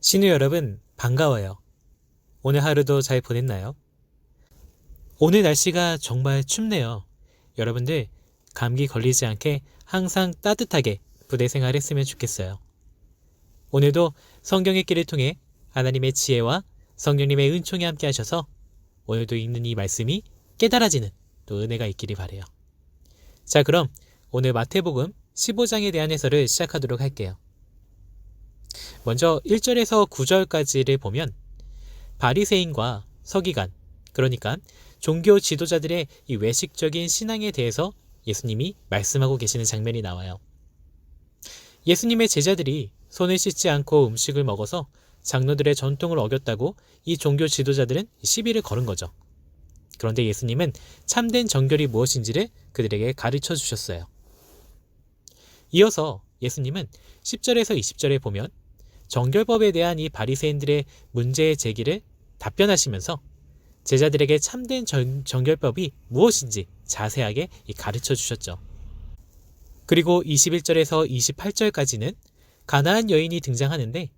신우 여러분, 반가워요. 오늘 하루도 잘 보냈나요? 오늘 날씨가 정말 춥네요. 여러분들, 감기 걸리지 않게 항상 따뜻하게 부대 생활했으면 좋겠어요. 오늘도 성경의 길을 통해 하나님의 지혜와 성령님의 은총이 함께 하셔서 오늘도 읽는 이 말씀이 깨달아지는 또 은혜가 있기를 바라요. 자, 그럼 오늘 마태복음 15장에 대한 해설을 시작하도록 할게요. 먼저 1절에서 9절까지를 보면 바리새인과 서기관, 그러니까 종교 지도자들의 이 외식적인 신앙에 대해서 예수님이 말씀하고 계시는 장면이 나와요. 예수님의 제자들이 손을 씻지 않고 음식을 먹어서 장로들의 전통을 어겼다고 이 종교 지도자들은 시비를 걸은 거죠. 그런데 예수님은 참된 정결이 무엇인지를 그들에게 가르쳐 주셨어요. 이어서 예수님은 10절에서 20절에 보면 정결법에 대한 이 바리새인들의 문제의 제기를 답변하시면서 제자들에게 참된 정결법이 무엇인지 자세하게 가르쳐 주셨죠. 그리고 21절에서 28절까지는 가나안 여인이 등장하는데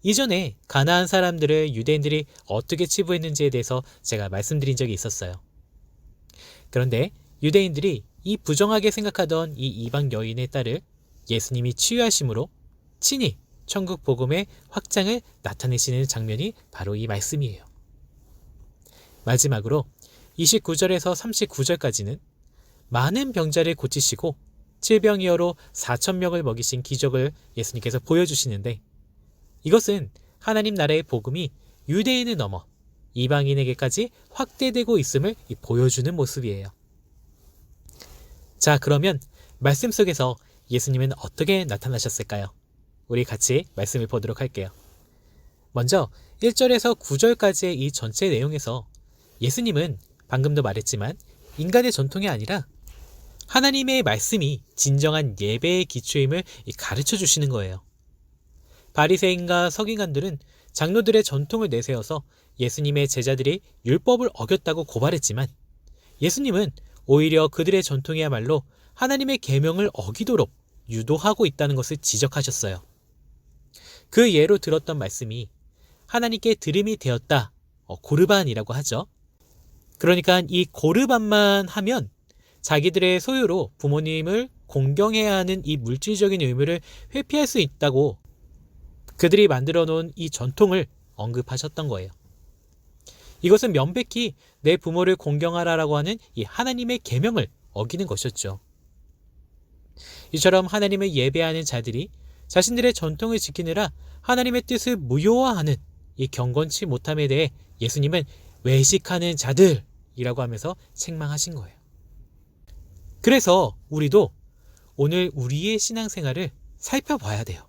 이전에 가나안 사람들을 유대인들이 어떻게 치부했는지에 대해서 제가 말씀드린 적이 있었어요. 그런데 유대인들이 이 부정하게 생각하던 이 이방 여인의 딸을 예수님이 치유하심으로 친히 천국 복음의 확장을 나타내시는 장면이 바로 이 말씀이에요. 마지막으로 29절에서 39절까지는 많은 병자를 고치시고 질병이어로 4,000명을 먹이신 기적을 예수님께서 보여주시는데 이것은 하나님 나라의 복음이 유대인을 넘어 이방인에게까지 확대되고 있음을 보여주는 모습이에요. 자, 그러면 말씀 속에서 예수님은 어떻게 나타나셨을까요? 우리 같이 말씀을 보도록 할게요. 먼저 1절에서 9절까지의 이 전체 내용에서 예수님은 방금도 말했지만 인간의 전통이 아니라 하나님의 말씀이 진정한 예배의 기초임을 가르쳐 주시는 거예요. 바리새인과 서기관들은 장로들의 전통을 내세워서 예수님의 제자들이 율법을 어겼다고 고발했지만 예수님은 오히려 그들의 전통이야말로 하나님의 계명을 어기도록 유도하고 있다는 것을 지적하셨어요. 그 예로 들었던 말씀이 하나님께 들음이 되었다, 고르반이라고 하죠. 그러니까 이 고르반만 하면 자기들의 소유로 부모님을 공경해야 하는 이 물질적인 의무를 회피할 수 있다고 그들이 만들어 놓은 이 전통을 언급하셨던 거예요. 이것은 명백히 내 부모를 공경하라라고 하는 이 하나님의 계명을 어기는 것이었죠. 이처럼 하나님을 예배하는 자들이 자신들의 전통을 지키느라 하나님의 뜻을 무효화하는 이 경건치 못함에 대해 예수님은 외식하는 자들이라고 하면서 책망하신 거예요. 그래서 우리도 오늘 우리의 신앙생활을 살펴봐야 돼요.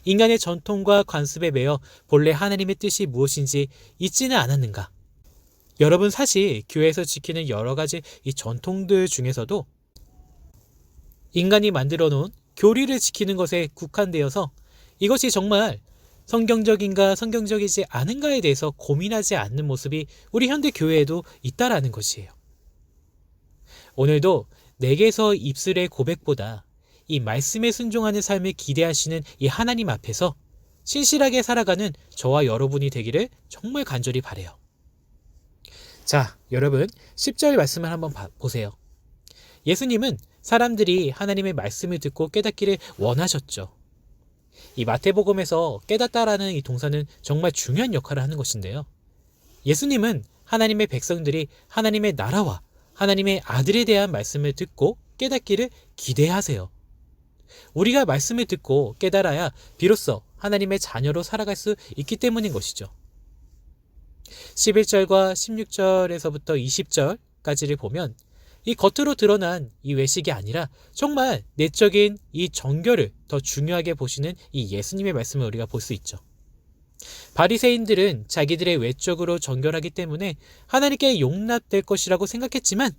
인간의 전통과 관습에 매여 본래 하나님의 뜻이 무엇인지 잊지는 않았는가? 여러분, 사실 교회에서 지키는 여러 가지 이 전통들 중에서도 인간이 만들어 놓은 교리를 지키는 것에 국한되어서 이것이 정말 성경적인가 성경적이지 않은가에 대해서 고민하지 않는 모습이 우리 현대 교회에도 있다라는 것이에요. 오늘도 내게서 입술의 고백보다 이 말씀에 순종하는 삶을 기대하시는 이 하나님 앞에서 신실하게 살아가는 저와 여러분이 되기를 정말 간절히 바라요. 자, 여러분 10절 말씀을 한번 보세요. 예수님은 사람들이 하나님의 말씀을 듣고 깨닫기를 원하셨죠. 이 마태복음에서 깨닫다라는 이 동사는 정말 중요한 역할을 하는 것인데요. 예수님은 하나님의 백성들이 하나님의 나라와 하나님의 아들에 대한 말씀을 듣고 깨닫기를 기대하세요. 우리가 말씀을 듣고 깨달아야 비로소 하나님의 자녀로 살아갈 수 있기 때문인 것이죠. 11절과 16절에서부터 20절까지를 보면 이 겉으로 드러난 이 외식이 아니라 정말 내적인 이 정결을 더 중요하게 보시는 이 예수님의 말씀을 우리가 볼 수 있죠. 바리새인들은 자기들의 외적으로 정결하기 때문에 하나님께 용납될 것이라고 생각했지만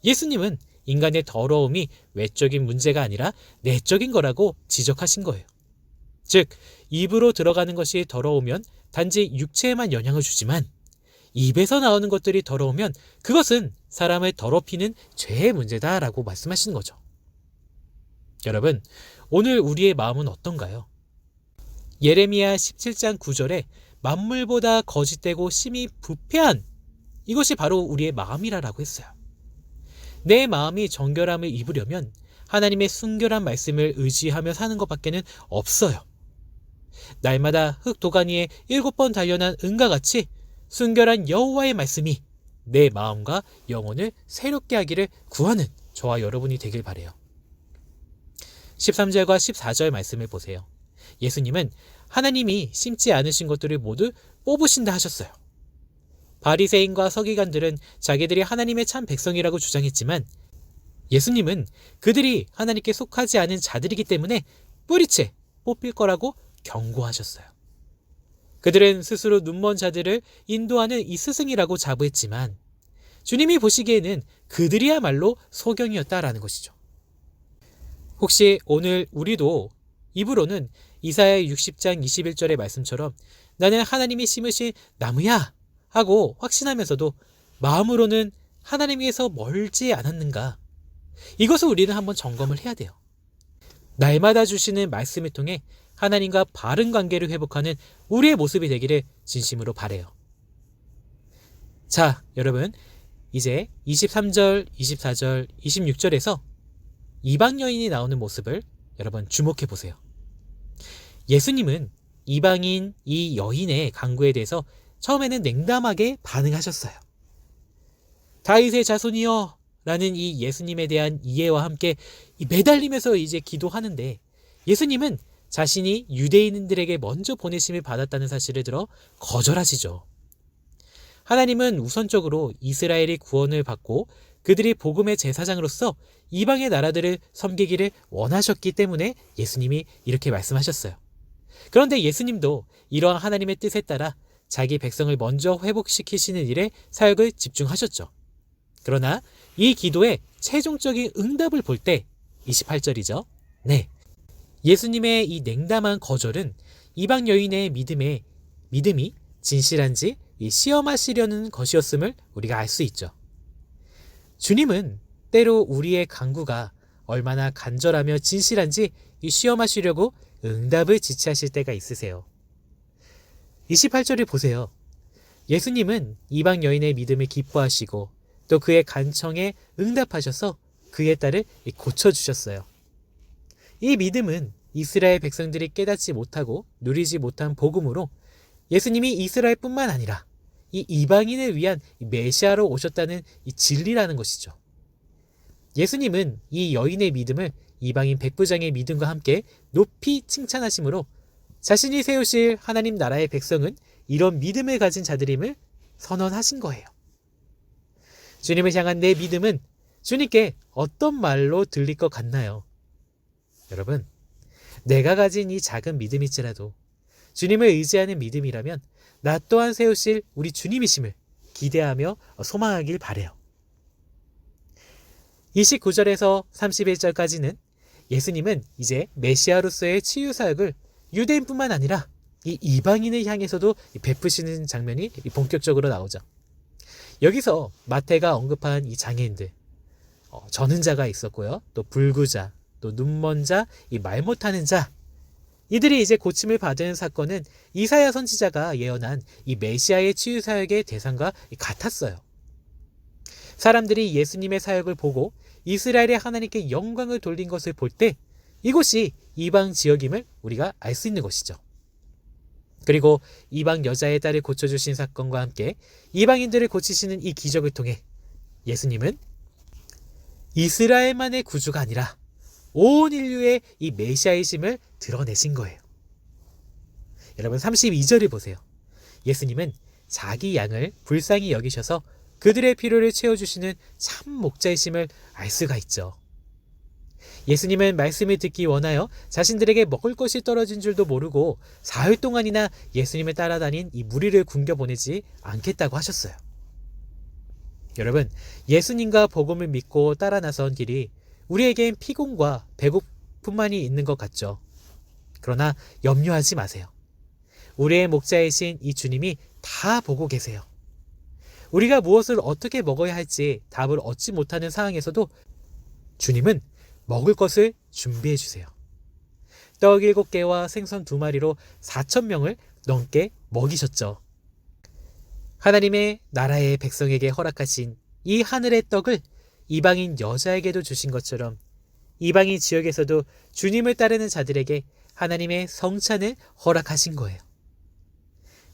예수님은 인간의 더러움이 외적인 문제가 아니라 내적인 거라고 지적하신 거예요. 즉, 입으로 들어가는 것이 더러우면 단지 육체에만 영향을 주지만 입에서 나오는 것들이 더러우면 그것은 사람을 더럽히는 죄의 문제다라고 말씀하시는 거죠. 여러분, 오늘 우리의 마음은 어떤가요? 예레미야 17장 9절에 만물보다 거짓되고 심히 부패한 이것이 바로 우리의 마음이라고 했어요. 내 마음이 정결함을 입으려면 하나님의 순결한 말씀을 의지하며 사는 것밖에는 없어요. 날마다 흙도가니에 7번 단련한 은과 같이 순결한 여호와의 말씀이 내 마음과 영혼을 새롭게 하기를 구하는 저와 여러분이 되길 바라요. 13절과 14절 말씀을 보세요. 예수님은 하나님이 심지 않으신 것들을 모두 뽑으신다 하셨어요. 바리새인과 서기관들은 자기들이 하나님의 참 백성이라고 주장했지만 예수님은 그들이 하나님께 속하지 않은 자들이기 때문에 뿌리채 뽑힐 거라고 경고하셨어요. 그들은 스스로 눈먼 자들을 인도하는 이 스승이라고 자부했지만 주님이 보시기에는 그들이야말로 소경이었다라는 것이죠. 혹시 오늘 우리도 입으로는 이사야 60장 21절의 말씀처럼 나는 하나님이 심으신 나무야 하고 확신하면서도 마음으로는 하나님에게서 멀지 않았는가? 이것을 우리는 한번 점검을 해야 돼요. 날마다 주시는 말씀을 통해 하나님과 바른 관계를 회복하는 우리의 모습이 되기를 진심으로 바라요. 자, 여러분, 이제 23절, 24절, 26절에서 이방 여인이 나오는 모습을 여러분 주목해 보세요. 예수님은 이방인 이 여인의 간구에 대해서 처음에는 냉담하게 반응하셨어요. 다윗의 자손이여 라는 이 예수님에 대한 이해와 함께 매달리면서 이제 기도하는데 예수님은 자신이 유대인들에게 먼저 보내심을 받았다는 사실을 들어 거절하시죠. 하나님은 우선적으로 이스라엘이 구원을 받고 그들이 복음의 제사장으로서 이방의 나라들을 섬기기를 원하셨기 때문에 예수님이 이렇게 말씀하셨어요. 그런데 예수님도 이러한 하나님의 뜻에 따라 자기 백성을 먼저 회복시키시는 일에 사역을 집중하셨죠. 그러나 이 기도의 최종적인 응답을 볼 때 28절이죠. 네, 예수님의 이 냉담한 거절은 이방 여인의 믿음이 진실한지 시험하시려는 것이었음을 우리가 알 수 있죠. 주님은 때로 우리의 간구가 얼마나 간절하며 진실한지 시험하시려고 응답을 지체하실 때가 있으세요. 28절을 보세요. 예수님은 이방 여인의 믿음을 기뻐하시고 또 그의 간청에 응답하셔서 그의 딸을 고쳐주셨어요. 이 믿음은 이스라엘 백성들이 깨닫지 못하고 누리지 못한 복음으로 예수님이 이스라엘뿐만 아니라 이 이방인을 위한 메시아로 오셨다는 이 진리라는 것이죠. 예수님은 이 여인의 믿음을 이방인 백부장의 믿음과 함께 높이 칭찬하심으로 자신이 세우실 하나님 나라의 백성은 이런 믿음을 가진 자들임을 선언하신 거예요. 주님을 향한 내 믿음은 주님께 어떤 말로 들릴 것 같나요? 여러분, 내가 가진 이 작은 믿음일지라도 주님을 의지하는 믿음이라면 나 또한 세우실 우리 주님이심을 기대하며 소망하길 바라요. 29절에서 31절까지는 예수님은 이제 메시아로서의 치유 사역을 유대인뿐만 아니라 이 이방인을 향해서도 베푸시는 장면이 본격적으로 나오죠. 여기서 마태가 언급한 이 장애인들, 전은자가 있었고요. 또 불구자, 또 눈먼 자, 이 말 못하는 자, 이들이 이제 고침을 받은 사건은 이사야 선지자가 예언한 이 메시아의 치유 사역의 대상과 같았어요. 사람들이 예수님의 사역을 보고 이스라엘의 하나님께 영광을 돌린 것을 볼 때 이곳이 이방 지역임을 우리가 알 수 있는 것이죠. 그리고 이방 여자의 딸을 고쳐주신 사건과 함께 이방인들을 고치시는 이 기적을 통해 예수님은 이스라엘만의 구주가 아니라 온 인류의 이 메시아이심을 드러내신 거예요. 여러분 32절을 보세요. 예수님은 자기 양을 불쌍히 여기셔서 그들의 필요를 채워주시는 참 목자이심을 알 수가 있죠. 예수님은 말씀을 듣기 원하여 자신들에게 먹을 것이 떨어진 줄도 모르고 사흘 동안이나 예수님을 따라다닌 이 무리를 굶겨보내지 않겠다고 하셨어요. 여러분, 예수님과 복음을 믿고 따라 나선 길이 우리에겐 피곤과 배고픔만이 있는 것 같죠. 그러나 염려하지 마세요. 우리의 목자이신 이 주님이 다 보고 계세요. 우리가 무엇을 어떻게 먹어야 할지 답을 얻지 못하는 상황에서도 주님은 먹을 것을 준비해 주세요. 떡 7개와 생선 2마리로 4,000명을 넘게 먹이셨죠. 하나님의 나라의 백성에게 허락하신 이 하늘의 떡을 이방인 여자에게도 주신 것처럼 이방인 지역에서도 주님을 따르는 자들에게 하나님의 성찬을 허락하신 거예요.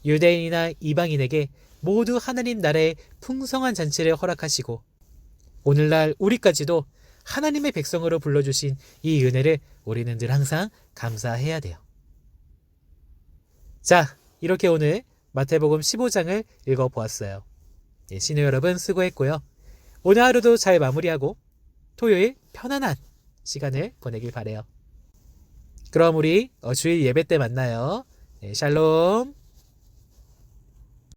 유대인이나 이방인에게 모두 하나님 나라의 풍성한 잔치를 허락하시고 오늘날 우리까지도 하나님의 백성으로 불러주신 이 은혜를 우리는 늘 항상 감사해야 돼요. 자, 이렇게 오늘 마태복음 15장을 읽어보았어요. 신우 여러분 수고했고요. 오늘 하루도 잘 마무리하고 토요일 편안한 시간을 보내길 바래요. 그럼 우리 주일 예배 때 만나요. 샬롬.